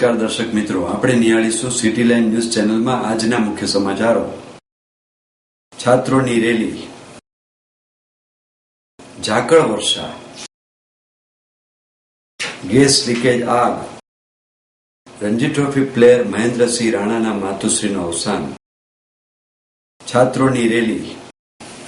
નમસ્કાર દર્શક મિત્રો, આપણે નિહાળીશું સિટી લાઇન ન્યૂઝ ચેનલમાં આજના મુખ્ય સમાચારો. છાત્રોની રેલી, ઝાકળ વર્ષા, ગેસ લીકેજ આગ, રણજી ટ્રોફી પ્લેયર મહેન્દ્રસિંહ રાણાના માતુશ્રીનું અવસાન. છાત્રોની રેલી.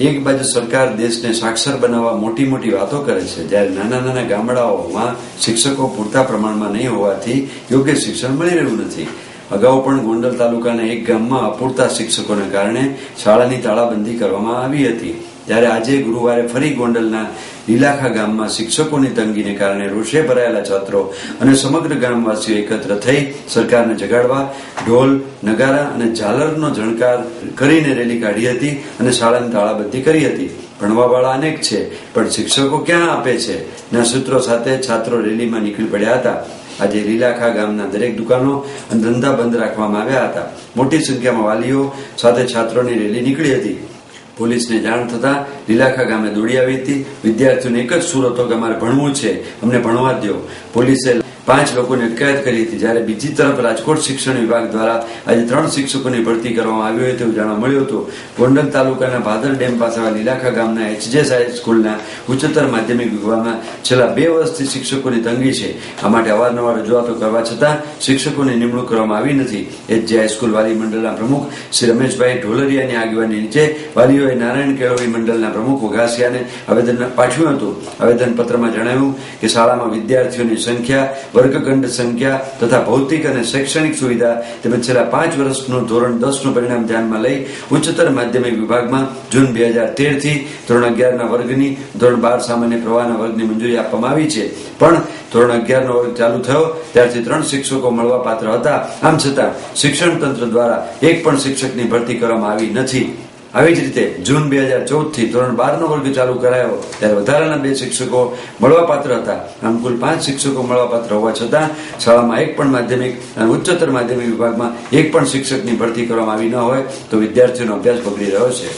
એક બાજુ સરકાર દેશને સાક્ષર બનાવવા મોટી મોટી વાતો કરે છે, જ્યારે નાના નાના ગામડાઓમાં શિક્ષકો પૂરતા પ્રમાણમાં નહીં હોવાથી યોગ્ય શિક્ષણ મળી રહ્યું નથી. અગાઉ પણ ગોંડલ તાલુકાના એક ગામમાં અપૂરતા શિક્ષકોને કારણે શાળાની તાળાબંધી કરવામાં આવી હતી. ત્યારે આજે ગુરુવારે ફરી ગોંડલના લીલાખા ગામમાં શિક્ષકોની તંગીને કારણે રોષે ભરાયેલા છાત્રો અને સમગ્ર ગામવાસીઓ એકત્ર થઈ સરકારને જગાડવા ઢોલ, નગારા અને ઝાલરનો ઝણકાર કરીને રેલી કાઢી હતી અને શાળાની તાળાબંધી કરી હતી. ભણવાવાળા અનેક છે, પણ શિક્ષકો ક્યાં આપે છે ના સૂત્રો સાથે છાત્રો રેલીમાં નીકળી પડ્યા હતા. આજે લીલાખા ગામના દરેક દુકાનો અને ધંધા બંધ રાખવામાં આવ્યા હતા. મોટી સંખ્યામાં વાલીઓ સાથે છાત્રોની રેલી નીકળી હતી. પોલીસને જાણ થતા લીલાખા ગામે દોડી આવી હતી. વિદ્યાર્થીઓને એક જ સૂર હતો કે અમારે ભણવું છે, અમને ભણવા દો. પોલીસે 5 લોકોની અટકાયત કરી હતી. જ્યારે બીજી તરફ રાજકોટ શિક્ષણ વિભાગ દ્વારા આજે 3 શિક્ષકોની ભરતી કરવામાં આવી હોય તેવું જાણવા મળ્યું હતું. ગોંડલ તાલુકાના ભાદર ડેમ પાસે લીલાખા ગામના HJS હાઈસ્કૂલના ઉચ્ચતર માધ્યમિક વિભાગમાં છેલ્લા 2 વર્ષથી શિક્ષકોની તંગી છે. આ માટે અવારનવાર રજૂઆતો કરવા છતાં શિક્ષકોની નિમણૂક કરવામાં આવી નથી. HJ હાઈસ્કૂલ વાલી મંડળના પ્રમુખ શ્રી રમેશભાઈ ઢોલરિયાની આગેવાની નીચે વાલીઓએ નારાયણ કેળવણી મંડળના પ્રમુખ વઘાસિયાને આવેદન પાઠવ્યું હતું. આવેદનપત્રમાં જણાવ્યું કે શાળામાં વિદ્યાર્થીઓની સંખ્યા, વર્ગખંડ સંખ્યા તથા ભૌતિક અને શૈક્ષણિક સુવિધા તેમજ છેલ્લા 5 વર્ષનું ધોરણ 10નું પરિણામ ધ્યાનમાં લઈ ઉચ્ચતર માધ્યમિક વિભાગમાં જૂન 2013 થી ધોરણ 11ના વર્ગની, ધોરણ 12 સામાન્ય પ્રવાહના વર્ગની મંજૂરી આપવામાં આવી છે. પણ ધોરણ 11નો વર્ગ ચાલુ થયો ત્યારથી 3 શિક્ષકો મળવા પાત્ર હતા. આમ છતાં શિક્ષણ તંત્ર દ્વારા એક પણ શિક્ષકની ભરતી કરવામાં આવી નથી. આવી જ રીતે જૂન 2014 થી ધોરણ 12નો વર્ગ ચાલુ કરાયો ત્યારે વધારાના 2 શિક્ષકો મળવાપાત્ર હતા. આમ કુલ 5 શિક્ષકો મળવાપાત્ર હોવા છતાં શાળામાં એક પણ માધ્યમિક અને ઉચ્ચતર માધ્યમિક વિભાગમાં એક પણ શિક્ષકની ભરતી કરવામાં આવી ન હોય તો વિદ્યાર્થીઓનો અભ્યાસ બગડી રહ્યો છે.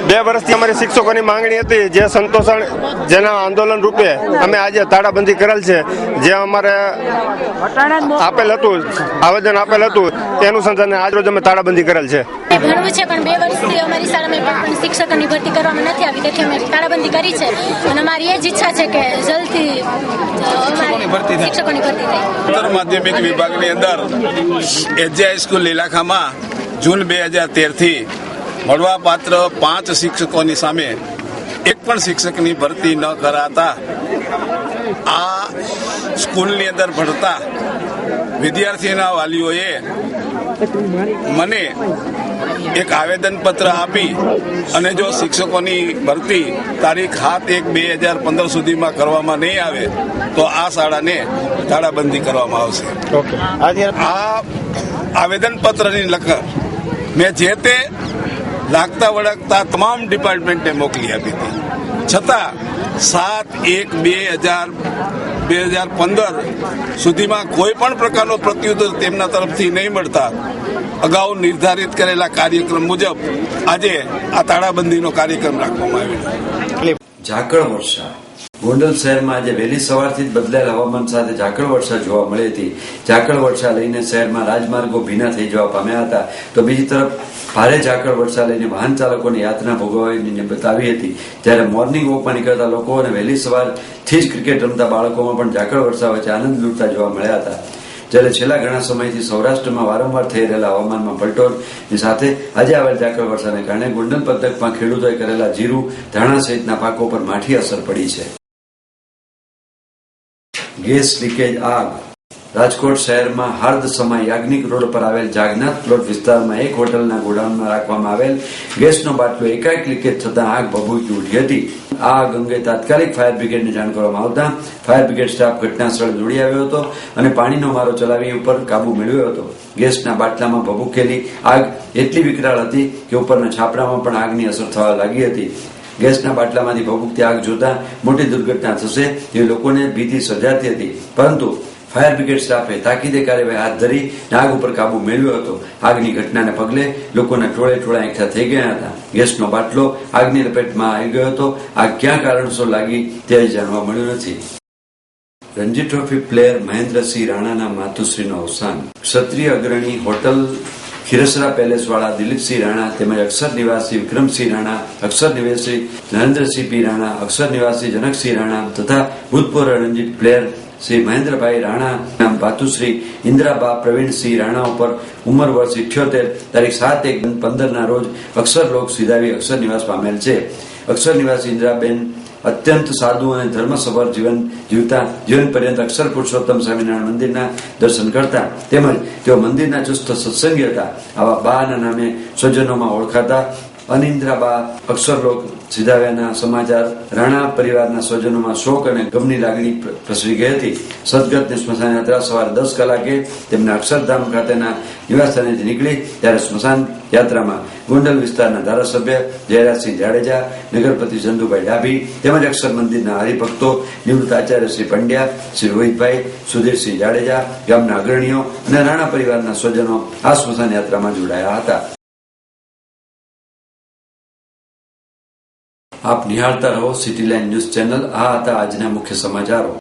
2 વર્ષથી અમારી શિક્ષકોની માંગણી હતી, જે સંતોષણ જેના આંદોલન રૂપે અમે આજે તાળાબંધી કરેલ છે. જે અમારે આપેલ હતું, આવેદન આપેલ હતું તે અનુસંધાને આજરોજ અમે તાળાબંધી કરેલ છે. ભણવું છે, પણ 2 વર્ષથી અમારી શાળામાં પણ શિક્ષકોની ભરતી કરવામાં નથી આવી, તેથી અમે તાળાબંધી કરી છે. અને અમારી એ જ ઈચ્છા છે કે જલ્દી શિક્ષકોની ભરતી થાય. ઉત્તર માધ્યમિક વિભાગની અંદર HJ હાઈસ્કૂલ લીલાખામાં જૂન 2013 થી મળવા પાત્ર 5 શિક્ષકોની સામે એક પણ શિક્ષકની ભરતી ન કરાતા આ સ્કૂલની અંદર ભણતા વિદ્યાર્થીના વાલીઓએ મને એક આવેદનપત્ર આપી અને જો શિક્ષકોની ભરતી તારીખ 7/1/2015 સુધીમાં કરવામાં નહીં આવે તો આ શાળાને તાળાબંધી કરવામાં આવશે. આ આવેદનપત્રની લખન મેં જે તે લાગતા વળગતા તમામ ડિપાર્ટમેન્ટને મોકલી આપી હતી. છતાં 7/1/2015 સુધીમાં કોઈ પણ પ્રકારનો પ્રત્યુત્તર તેમના તરફથી નહીં મળતા અગાઉ નિર્ધારિત કરેલા કાર્યક્રમ મુજબ આજે આ તાળાબંધીનો કાર્યક્રમ રાખવામાં આવ્યો. ઝાકળ વર્ષા. ગોંડલ શહેરમાં આજે વહેલી સવારથી જ બદલાયેલ હવામાન સાથે ઝાકળ વર્ષા જોવા મળી હતી. ઝાકળ વર્ષા લઈને શહેરમાં રાજમાર્ગો ભીના થઈ જવા પામ્યા હતા, તો બીજી તરફ ભારે ઝાકળ વર્ષા લઈને વાહન ચાલકોને યાતના ભોગવવાની બતાવી હતી. જ્યારે મોર્નિંગ વોકમાં નીકળતા લોકો અને વહેલી સવારથી જ ક્રિકેટ રમતા બાળકોમાં પણ ઝાકળ વર્ષા વચ્ચે આનંદ લૂંટતા જોવા મળ્યા હતા. જ્યારે છેલ્લા ઘણા સમયથી સૌરાષ્ટ્રમાં વારંવાર થઈ રહેલા હવામાનમાં પલટોની સાથે આજે આવેલ ઝાકળ વર્ષાને કારણે ગોંડલ પંથકમાં ખેડૂતોએ કરેલા જીરું, ધાણા સહિતના પાકો પર માઠી અસર પડી છે. ગેસ લીકેજ આગ. રાજકોટ શહેરમાં હાર્દ સમા યાજ્ઞિક રોડ પર આવેલ જાગનાથ પ્લોટ વિસ્તારમાં એક હોટલના ગોડાઉનમાં રાખવામાં આવેલ ગેસનો બાટલો એકાએક લીકેજ થતાં આગ ભભૂકી ઉઠી હતી. આ આગ અંગે તાત્કાલિક ફાયર બ્રિગેડને જાણ કરવામાં આવતા ફાયર બ્રિગેડ સ્ટાફ ઘટના સ્થળે દોડી આવ્યો હતો અને પાણીનો મારો ચલાવી ઉપર કાબુ મેળવ્યો હતો. ગેસના બાટલામાં ભભૂકેલી આગ એટલી વિકરાળ હતી કે ઉપરના છાપરામાં પણ આગની અસર થવા લાગી હતી. ગેસના બાટલામાંથી ભભૂકતી આગ જોતા મોટી દુર્ઘટના થશે એવી લોકોને ભીતિ સર્જાતી હતી, પરંતુ ફાયર બ્રિગેડ સ્ટાફે તાકીદે કાર્યવાહી હાથ ધરી આગ ઉપર કાબુ મેળવ્યો હતો. આગની ઘટનાને પગલે લોકોના ટોળે ટોળા એકઠા થઈ ગયા હતા. ગેસનો બાટલો આગની લપેટમાં આવી ગયો હતો. આગ ક્યાં કારણસર લાગી તે જાણવા મળ્યું નથી. રણજી ટ્રોફી પ્લેયર મહેન્દ્રસિંહ રાણાના માતુશ્રીનું અવસાન. ક્ષત્રિય અગ્રણી હોટલ ખીરસરા પેલેસ વાળા દિલીપસિંહ રાણા તેમજ અક્ષર નિવાસી વિક્રમસિંહ રાણા, અક્ષર નિવાસી નરેન્દ્રસિંહ પી રાણા, અક્ષર નિવાસી જનકસિંહ રાણા તથા ભૂતપૂર્વ રણજી પ્લેયર શ્રી મહેન્દ્રભાઈ રાણા માતુશ્રી ઇન્દ્રાબા પ્રવીણસિંહ રાણા ઉપર ઉંમર વર્ષ 78 તારીખ 7/1/15 રોજ અક્ષર લોક સિધાવી અક્ષર નિવાસ પામેલ છે. અક્ષર નિવાસી ઇન્દ્રાબેન અત્યંત સાદું અને ધર્મસભર જીવન જીવતા જીવન પર્યંત અક્ષર પુરુષોત્તમ સ્વામિનારાયણ મંદિરના દર્શન કરતા તેમજ તેઓ મંદિરના ચુસ્ત સત્સંગી હતા. આવા બાના નામે સ્વજનોમાં ઓળખાતા અનિન્દ્રાબા અક્ષરલોક સિધાવ્યાના સમાચાર રાણા પરિવારના સ્વજનોમાં શોક અને ગમની લાગણી પ્રસરી ગઈ હતી. સદગતની સ્મશાન યાત્રા સવારે 10 કલાકે તેમના અક્ષરધામ ખાતેના નિવાસસ્થાનેથી નીકળી ત્યારે સ્મશાન યાત્રામાં ગોંડલ વિસ્તારના ધારાસભ્ય જયરાજસિંહ જાડેજા, નગરપતિ ચંદુભાઈ ડાભી તેમજ અક્ષર મંદિરના હરિભક્તો, નિવૃત્ત આચાર્ય શ્રી પંડ્યા, શ્રી રોહિતભાઈ, સુધીરસિંહ જાડેજા, ગામના અગ્રણીઓ અને રાણા પરિવારના સ્વજનો આ સ્મશાન યાત્રામાં જોડાયા હતા. આપ નિહાળતા રહો સિટી લાઇન ન્યૂઝ ચેનલ. આ હતા આજના મુખ્ય સમાચારો.